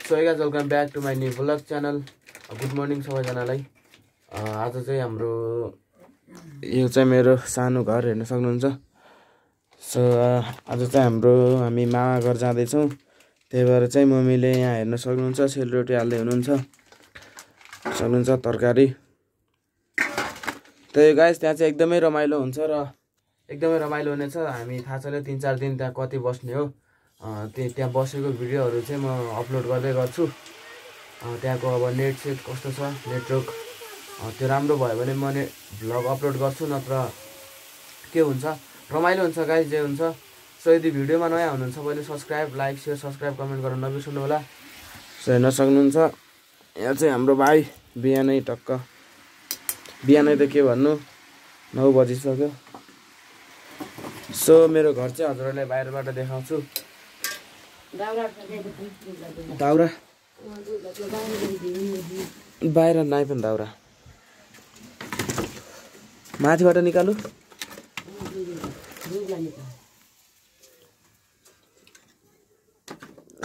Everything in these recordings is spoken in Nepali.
So guys welcome back to my new vlog channel. Good morning सबैजनालाई। आज चाहिँ हाम्रो यो चाहिँ मेरो सानो घर हेर्न सक्नुहुन्छ। सो आज चाहिँ हामी मामा घर जाँदैछौँ, त्यही भएर चाहिँ मम्मीले यहाँ हेर्न सक्नुहुन्छ सेलरोटी हाल्दै हुनुहुन्छ तरकारी। त्यही गाइस त्यहाँ चाहिँ एकदमै रमाइलो हुन्छ र एकदमै रमाइलो हुनेछ। हामी थाहा छैन 3-4 दिन त्यहाँ कति बस्ने हो। त्यहाँ बसेको भिडियोहरू चाहिँ म अपलोड गर्दै गर्छु। त्यहाँको अब नेट सेट कस्तो छ, नेटवर्क त्यो राम्रो भयो भने म भ्लग अपलोड गर्छु, नत्र के हुन्छ रमाइलो हुन्छ गाइस जे हुन्छ। सो यदि भिडियोमा नयाँ हुनुहुन्छ भने subscribe, like, share, subscribe, comment गर्न नबिर्सनु होला। सो हेर्न सक्नुहुन्छ यहाँ चाहिँ हाम्रो भाइ बिहानै टक्क बिहानै त के भन्नु 9 बजिसक्यो। सो मेरो घर चाहिँ हजुरहरूलाई बाहिरबाट देखाउँछु। दाउरा बाहिर नाइ पनि दाउरा माथिबाट निकालु।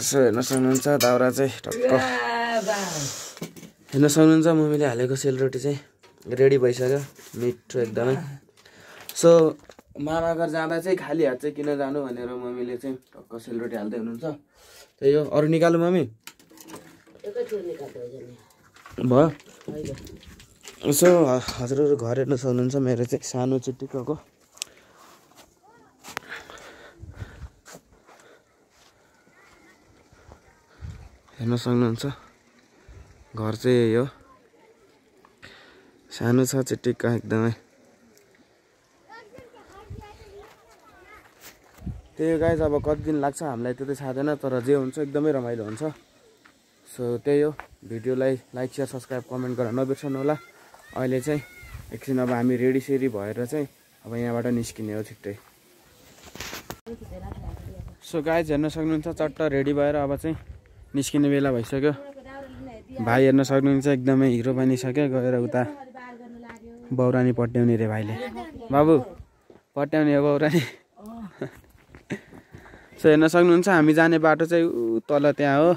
सो हेर्न सक्नुहुन्छ दाउरा चाहिँ टक्क हेर्न सक्नुहुन्छ। मम्मीले हालेको सेलरोटी चाहिँ रेडी भइसक्यो, मिठो एकदमै। सो मामा घर जाँदा चाहिँ खाली हात चाहिँ किन जानु भनेर मम्मीले चाहिँ टक्क सेलरोटी हाल्दै हुनुहुन्छ। त्यही हो। अरू निकाल्नु मम्मी भयो। सो हजुरहरू घर हेर्न सक्नुहुन्छ मेरो चाहिँ सानो चिटिक्कको। हेर्न सक्नुहुन्छ घर चाहिँ यही हो, सानो छ चिटिक्क एकदमै। त्यही गाइस अब कति दिन लाग्छ हामीलाई त्यो त थाहा छैन, तर जे हुन्छ एकदमै रमाइलो हुन्छ। सो त्यही हो। भिडियोलाई लाइक, सेयर, सब्सक्राइब, कमेन्ट गर्न नबिर्सनु होला। अहिले चाहिँ एकछिन अब हामी रेडी सेरी भएर चाहिँ अब यहाँबाट निस्किने हो छिट्टै। सो गाइस हेर्न सक्नुहुन्छ चट्ट रेडी भएर अब चाहिँ निस्किने बेला भइसक्यो। भाइ हेर्न सक्नुहुन्छ एकदमै हिरो बनिसक्यो, गएर उता बौरानी पट्याउने रे भाइले। बाबु पट्याउने हो बौरानी। सो हेर्न सक्नुहुन्छ हामी जाने बाटो चाहिँ ऊ तल त्यहाँ हो।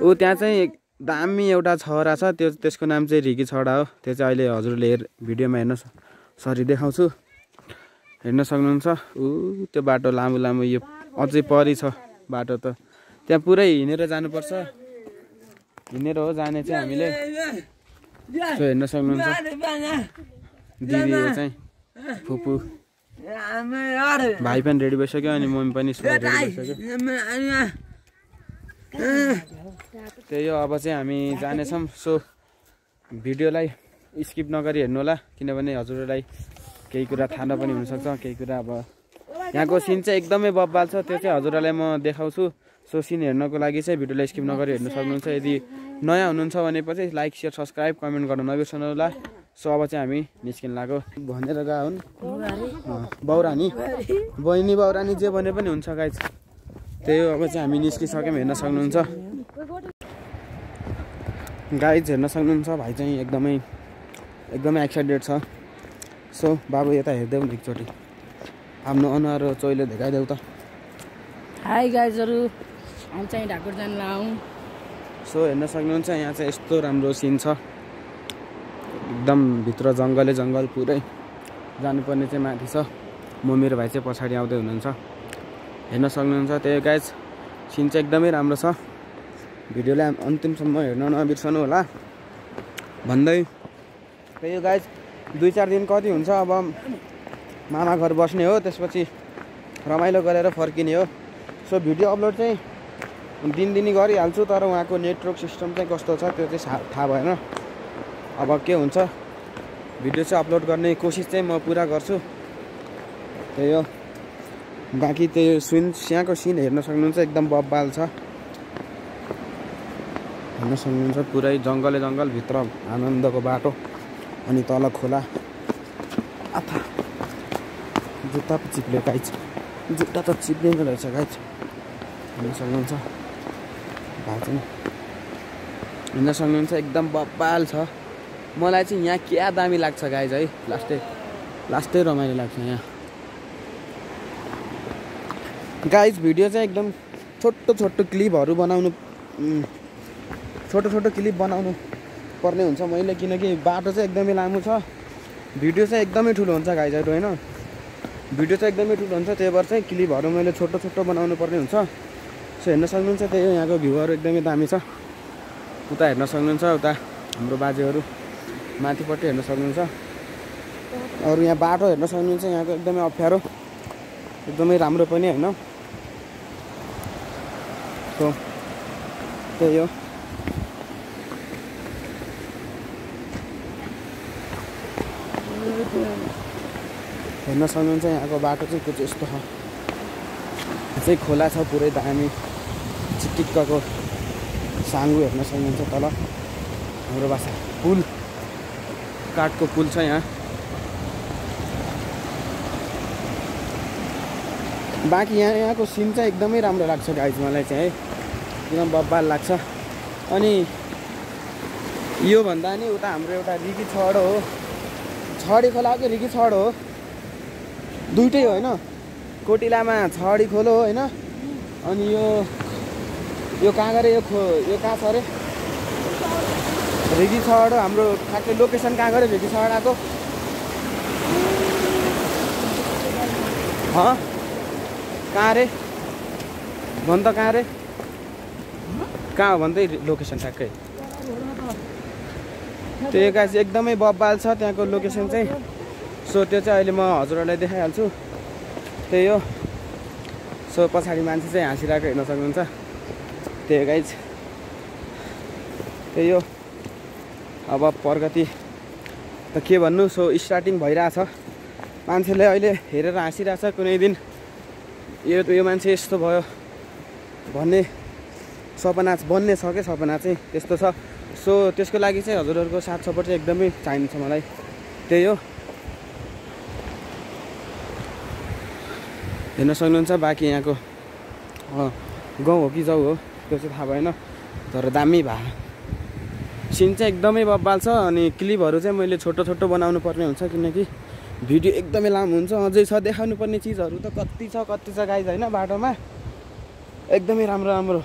ऊ त्यहाँ चाहिँ दामी एउटा छहरा छ, त्यसको नाम चाहिँ रिगी छहरा हो। त्यो चाहिँ अहिले हजुरले भिडियोमा हेर्न सरी देखाउँछु। हेर्न सक्नुहुन्छ ऊ त्यो बाटो लामो लामो यो अझै परि छ बाटो त। त्यहाँ पुरै हिँडेर जानुपर्छ, हिँडेर हो जाने चाहिँ हामीले। सो हेर्न सक्नुहुन्छ दिदी हो चाहिँ फुपू, भाइ पनि रेडी भइसक्यो अनि मम्मी पनि रेडी भइसक्यो। त्यही हो। अब चाहिँ हामी जानेछौँ। सो भिडियोलाई स्किप नगरी हेर्नु होला, किनभने हजुरहरूलाई केही कुरा थाहा नपनि हुनसक्छ। केही कुरा अब यहाँको सिन चाहिँ एकदमै बब्बाल छ, त्यो चाहिँ हजुरहरूलाई म देखाउँछु। सो सिन हेर्नको लागि चाहिँ भिडियोलाई स्किप नगरी हेर्न सक्नुहुन्छ। यदि नयाँ हुनुहुन्छ भने पछि लाइक, सेयर, सब्सक्राइब, कमेन्ट गर्न नबिर्सनु होला। सो अब चाहिँ हामी निस्किन लाग्यो भनेर गयो हुन् बौरानी बहिनी बौरानी जे भने पनि हुन्छ गाइस। त्यही हो। अब चाहिँ हामी निस्किसक्यौँ, हेर्न सक्नुहुन्छ गाइस हेर्न सक्नुहुन्छ भाइ चाहिँ एकदमै एक्साइटेड छ। सो बाबु यता हेर्दै हुन् एकचोटि, आफ्नो अनुहार चोइले देखाइदेऊ त। हाई गाइजहरू, हामी चाहिँ ढाकुर जान लाउँ। सो हेर्न सक्नुहुन्छ यहाँ चाहिँ यस्तो राम्रो सिन छ, एकदम भित्र जङ्गल पुरै। जानुपर्ने चाहिँ माथि छ, म मेरो भाइ चाहिँ पछाडि आउँदै हुनुहुन्छ। हेर्न सक्नुहुन्छ त्यही गाइज सिन चाहिँ एकदमै राम्रो छ। भिडियोलाई अन्तिमसम्म हेर्न नबिर्सनु होला भन्दै। त्यही हो गाइज 2-4 दिन कति हुन्छ अब मामा घर बस्ने हो, त्यसपछि रमाइलो गरेर फर्किने हो। सो भिडियो अपलोड चाहिँ दिनदिनी गरिहाल्छु, तर उहाँको नेटवर्क सिस्टम चाहिँ कस्तो छ त्यो चाहिँ थाहा भएन। अब के हुन्छ भिडियो चाहिँ अपलोड गर्ने कोसिस चाहिँ म पुरा गर्छु। त्यही हो। बाँकी त्यो यहाँको सिन हेर्न सक्नुहुन्छ एकदम बब्बाल छ। हेर्न सक्नुहुन्छ पुरै जङ्गल भित्र आनन्दको बाटो अनि तल खोला। आथा जुत्ता पो चिप्ल्यो गाइस, जुत्ता त चिप्लिँदो रहेछ गाइस। हेर्न सक्नुहुन्छ भाइ चाहिँ हेर्न सक्नुहुन्छ एकदम बब्बाल छ। मलाई चाहिँ यहाँ क्या दामी लाग्छ गाइस है, लास्टै रमाइलो लाग्छ यहाँ। गाइस भिडियो चाहिँ एकदम छोटो क्लिपहरू बनाउनु छोटो छोटो क्लिप बनाउनु पर्ने हुन्छ मैले, किनकि बाटो चाहिँ एकदमै लामो छ, भिडियो चाहिँ एकदमै ठुलो हुन्छ गाइजहरू होइन, भिडियो चाहिँ एकदमै ठुलो हुन्छ, त्यही भएर चाहिँ क्लिपहरू मैले छोटो छोटो बनाउनु पर्ने हुन्छ। सो हेर्न सक्नुहुन्छ त्यही हो, यहाँको भ्यूहरू एकदमै दामी छ। उता हेर्न सक्नुहुन्छ, उता हाम्रो बाजेहरू माथिपट्टि हेर्न सक्नुहुन्छ। अरू यहाँ बाटो हेर्न सक्नुहुन्छ, यहाँको एकदमै अप्ठ्यारो, एकदमै राम्रो पनि होइन। सो त्यही हो। हेर्न सक्नुहुन्छ यहाँको बाटो चाहिँ कुछ यस्तो छ, चाहिँ खोला छ पुरै दामी, चिटिक्कको साङ्गु हेर्न सक्नुहुन्छ तल, हाम्रो भाषा पुल, काठको पुल छ यहाँ। बाँकी यहाँको सिन चाहिँ एकदमै राम्रो लाग्छ गाइज मलाई चाहिँ है, एकदम बब्बाल लाग्छ। अनि योभन्दा नि उता हाम्रो एउटा रिगी छड हो, छडी खोला हो कि रिगी छड हो, दुइटै हो होइन, कोटिलामा छडी खोलो हो होइन, अनि यो कहाँ गरे, यो कहाँ छ अरे रिगी छड हो। हाम्रो ठ्याक्कै लोकेसन कहाँ गऱ्यो रिगी छड आएको, कहाँ रे भन् त, कहाँ रे कहाँ हो भन्दै लोकेसन ठ्याक्कै त्यो गाइस एकदमै बब्बाल छ त्यहाँको लोकेसन चाहिँ। सो त्यो चाहिँ अहिले म हजुरहरूलाई देखाइहाल्छु, त्यही हो। सो पछाडि मान्छे चाहिँ हाँसिरहेको हेर्न सक्नुहुन्छ, त्यही गाइज त्यही हो। अब प्रगति त के भन्नु, सो स्टार्टिङ भइरहेछ, मान्छेले अहिले हेरेर हाँसिरहेछ, कुनै दिन यो मान्छे यस्तो भयो भन्ने सपना बन्ने छ क्या, सपना चाहिँ त्यस्तो छ। सो त्यसको लागि चाहिँ हजुरहरूको साथ सपोर्ट चाहिँ एकदमै चाहिन्छ मलाई, त्यही हो। हेर्न सक्नुहुन्छ बाँकी यहाँको गाउँ हो कि जाउ हो त्यो चाहिँ थाहा भएन, तर दामी भए सिन चाहिँ एकदमै बब्बाल छ। अनि क्लिपहरू चाहिँ मैले छोटो छोटो बनाउनु पर्ने हुन्छ, किनकि भिडियो एकदमै लामो हुन्छ, अझै छ देखाउनु पर्ने चिजहरू त कति छ गाइज होइन, बाटोमा एकदमै राम्रो राम्रो।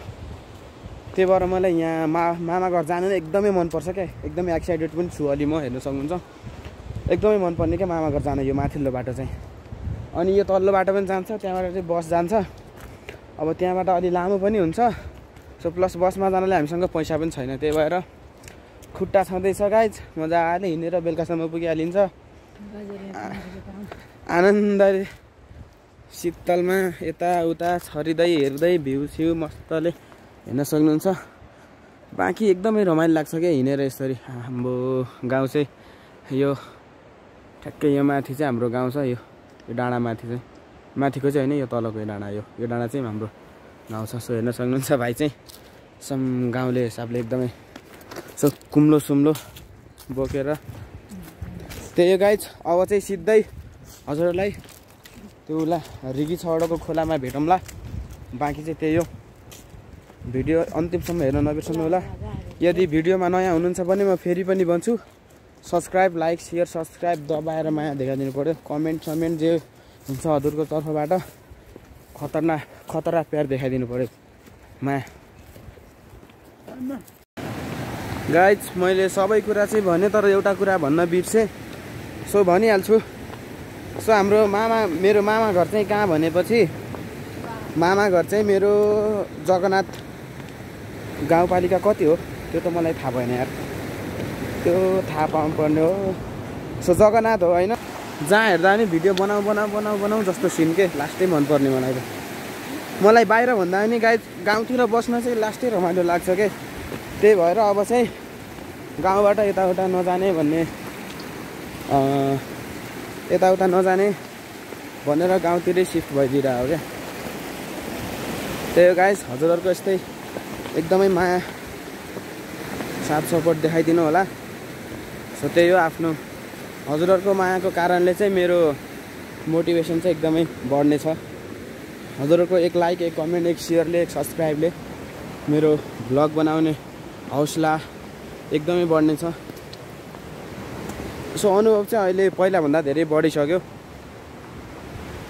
त्यही भएर मलाई यहाँ मामा घर जानु नै एकदमै मनपर्छ क्या, एकदमै एक्साइटेड पनि छु अलि म, हेर्न सक्नुहुन्छ एकदमै मनपर्ने क्या मामा घर जान, यो माथिल्लो बाटो चाहिँ। अनि यो तल्लो बाटो पनि जान्छ, त्यहाँबाट चाहिँ बस जान्छ, अब त्यहाँबाट अलि लामो पनि हुन्छ। सो प्लस बसमा जानलाई हामीसँग पैसा पनि छैन, त्यही भएर खुट्टा छँदैछ गाइज, मजाले हिँडेर बेलुकासम्म पुगिहालिन्छ आनन्दले, शीतलमा यताउता छरिँदै हेर्दै भ्यू स्यू मस्तले हेर्न सक्नुहुन्छ। बाँकी एकदमै रमाइलो लाग्छ क्या हिँडेर यसरी। हाम्रो गाउँ चाहिँ यो ठ्याक्कै यो माथि चाहिँ हाम्रो गाउँ छ, यो डाँडा माथि चाहिँ, माथिको चाहिँ होइन यो तलको यो डाँडा, यो डाँडा चाहिँ हाम्रो गाउँ छ। सो हेर्न सक्नुहुन्छ भाइ चाहिँ सम गाउँले हिसाबले एकदमै सो कुम्लो सुम्लो बोकेर, त्यही हो गाइज। अब चाहिँ सिधै हजुरहरूलाई त्यो रिगी छडको खोलामा भेटौँला, बाँकी चाहिँ त्यही हो। भिडियो अन्तिमसम्म हेर्न नबिर्सनु होला। यदि भिडियोमा नयाँ हुनुहुन्छ भने म फेरि पनि भन्छु, सब्सक्राइब लाइक सेयर सब्सक्राइब दबाएर माया देखाइदिनु पऱ्यो, कमेन्ट समेन्ट जे हुन्छ हजुरको तर्फबाट खतरा प्यार देखाइदिनु पऱ्यो, माया। गाइज मैले सबै कुरा चाहिँ भने, तर एउटा कुरा भन्न बिर्सेँ, सो भनिहाल्छु। सो हाम्रो मेरो मामा घर चाहिँ कहाँ भनेपछि, मामा घर चाहिँ मेरो जगन्नाथ गाउँपालिका कति हो त्यो त मलाई थाहा भएन यार, त्यो थाहा पाउनुपर्ने हो। सो जगन्नाथ हो होइन, जहाँ हेर्दा पनि भिडियो बनाऊ जस्तो सिन के लास्टै मनपर्ने मलाई त। मलाई बाहिर भन्दा पनि गाउँतिर बस्न चाहिँ लास्टै रमाइलो लाग्छ के, त्यही भएर अब चाहिँ गाउँबाट यताउता नजाने भनेर गाउँतिरै सिफ्ट भइदिरहेको हो क्या। त्यही हो गाइस, हजुरहरूको यस्तै एकदमै माया साथ सपोर्ट देखाइदिनु होला। सो त्यही हो, आफ्नो हजुरहरूको मायाको कारणले चाहिँ मेरो मोटिभेसन चाहिँ एकदमै बढ्ने छ। हजुरहरूको एक लाइक एक कमेन्ट एक सेयरले एक सब्सक्राइबले मेरो भ्लग बनाउने हौसला एकदमै बढ्ने छ। सो अनुभव चाहिँ अहिले पहिलाभन्दा धेरै बढिसक्यो।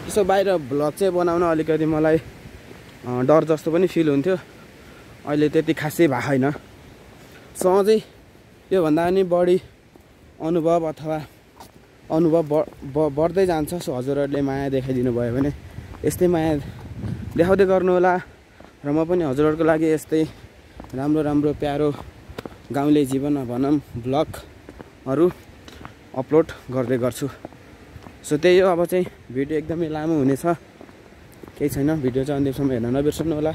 यसो बाहिर भ्लग चाहिँ बनाउन अलिकति मलाई डर जस्तो पनि फिल हुन्थ्यो, अहिले त्यति खासै भएको छैन। अझै योभन्दा पनि बढी अनुभव अथवा अनुभव बढ्दै जान्छ। सो हजुरहरूले माया देखाइदिनु भयो भने यस्तै माया देखाउँदै गर्नु होला र म पनि हजुरहरूको लागि यस्तै राम्रो राम्रो प्यारो गाउँले जीवन भनौँ भ्लगहरू अपलोड गर्दै गर्छु। सो त्यही हो। अब चाहिँ भिडियो एकदमै लामो हुनेछ, केही छैन। भिडियो चाहिँ अन्तिमसम्म हेर्न नबिर्सनु होला।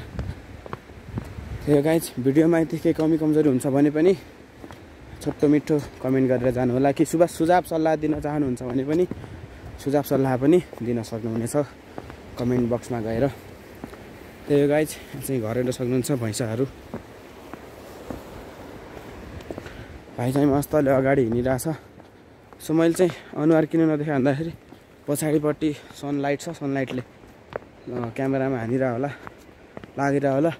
त्यही हो गाइज। भिडियोमा यति केही कमी कमजोरी हुन्छ भने पनि छोटो मिठो कमेन्ट गरेर जानु होला। कि सुझाव सल्लाह दिन चाहनुहुन्छ भने पनि सुझाव सल्लाह पनि दिन सक्नुहुनेछ कमेन्ट बक्समा गएर। त्यही हो गाइज। चाहिँ घर हेर्न सक्नुहुन्छ भैँसाहरू। भाइ चाहिँ मस्तले अगाडि हिँडिरहेछ। सो मैले चाहिँ अनुहार किन नदेखाएँ भन्दाखेरि पछाडिपट्टि सनलाइट छ, सनलाइटले क्यामेरामा हानिरह होला, लागिरह होला।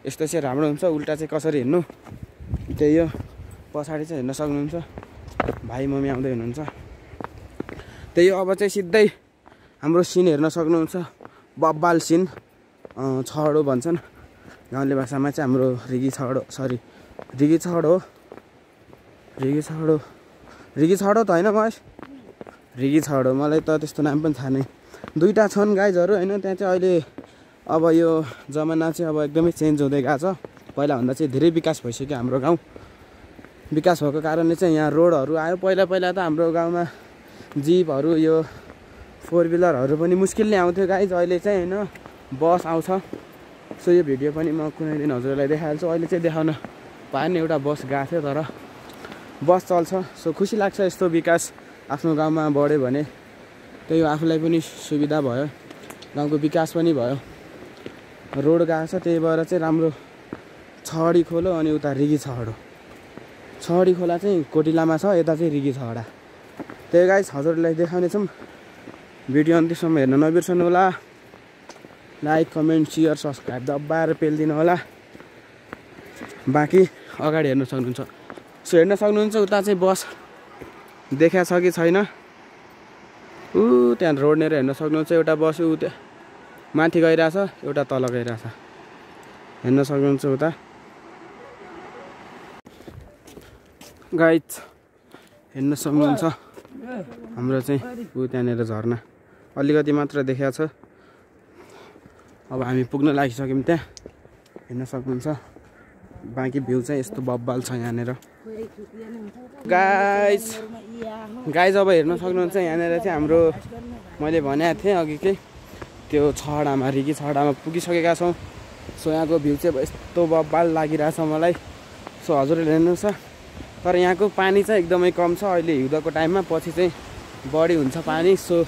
यस्तो चाहिँ राम्रो हुन्छ। उल्टा चाहिँ कसरी हिँड्नु त्यही हो। पछाडि चाहिँ हेर्न सक्नुहुन्छ भाइ मम्मी आउँदै हुनुहुन्छ। त्यही हो। अब चाहिँ सिधै हाम्रो सिन हेर्न सक्नुहुन्छ, बब्बाल सिन, छहडो भन्छन् गाउँले भाषामा चाहिँ। हाम्रो रिगी छहडो, सरी रिगी छहडो हो, रिगी छहडो त होइन महेश, रिगी छहडो। मलाई त त्यस्तो नाम पनि थाहा नै। दुईवटा छन् गाइजहरू होइन। त्यहाँ चाहिँ अहिले अब यो जमाना चाहिँ अब एकदमै चेन्ज हुँदै गएको छ। पहिलाभन्दा चाहिँ धेरै विकास भइसक्यो हाम्रो गाउँ। विकास भएको कारणले चाहिँ यहाँ रोडहरू आयो। पहिला त हाम्रो गाउँमा जिपहरू, यो 4 व्हिलरहरू पनि मुस्किलले आउँथ्यो गाइज। अहिले चाहिँ होइन बस आउँछ। सो यो भिडियो पनि म कुनै दिन हजुरलाई देखाइहाल्छु। अहिले चाहिँ देखाउन पाएन, एउटा बस गएको थियो तर बस चल्छ। सो खुसी लाग्छ यस्तो विकास आफ्नो गाउँमा बढ्यो भने। त्यही हो, आफूलाई पनि सुविधा भयो, गाउँको विकास पनि भयो। रोड गएको छ त्यही भएर चाहिँ राम्रो। छहडी खोलो अनि उता रिगी छहडो। छहडी खोला चाहिँ कोटिलामा छ, यता चाहिँ रिगी छहडा। त्यही गाइस हजुरलाई देखाउनेछौँ। भिडियो अन्तिमसम्म हेर्न नबिर्सनु होला। लाइक कमेन्ट सेयर सब्सक्राइब दबाएर पेलिदिनु होला। बाँकी अगाडि हेर्न सक्नुहुन्छ। सो हेर्न सक्नुहुन्छ उता चाहिँ बस देखा छ कि छैन। त्यहाँ रोडनेर हेर्न सक्नुहुन्छ। एउटा बस त्यहाँ माथि गइरहेछ, एउटा तल गइरहेछ, हेर्न सक्नुहुन्छ उता। गाइज हेर्न सक्नुहुन्छ हाम्रो चाहिँ त्यहाँनिर झर्ना अलिकति मात्र देखिएको छ। अब हामी पुग्न लागिसक्यौँ त्यहाँ, हेर्न सक्नुहुन्छ। बाँकी भ्यू चाहिँ यस्तो बब्बाल छ यहाँनिर गाइज। अब हेर्न सक्नुहुन्छ यहाँनिर चाहिँ हाम्रो मैले भनेको थिएँ अघिकै त्यो छहडामा, रिगी छहडामा पुगिसकेका छौँ। सो यहाँको भ्यू चाहिँ यस्तो बब्बाल लागिरहेछ मलाई। सो हजुरले हेर्नुहोस्। तर यहाँको पानी चाहिँ एकदमै कम छ अहिले हिउँदको टाइममा, पछि चाहिँ बढी हुन्छ पानी। सो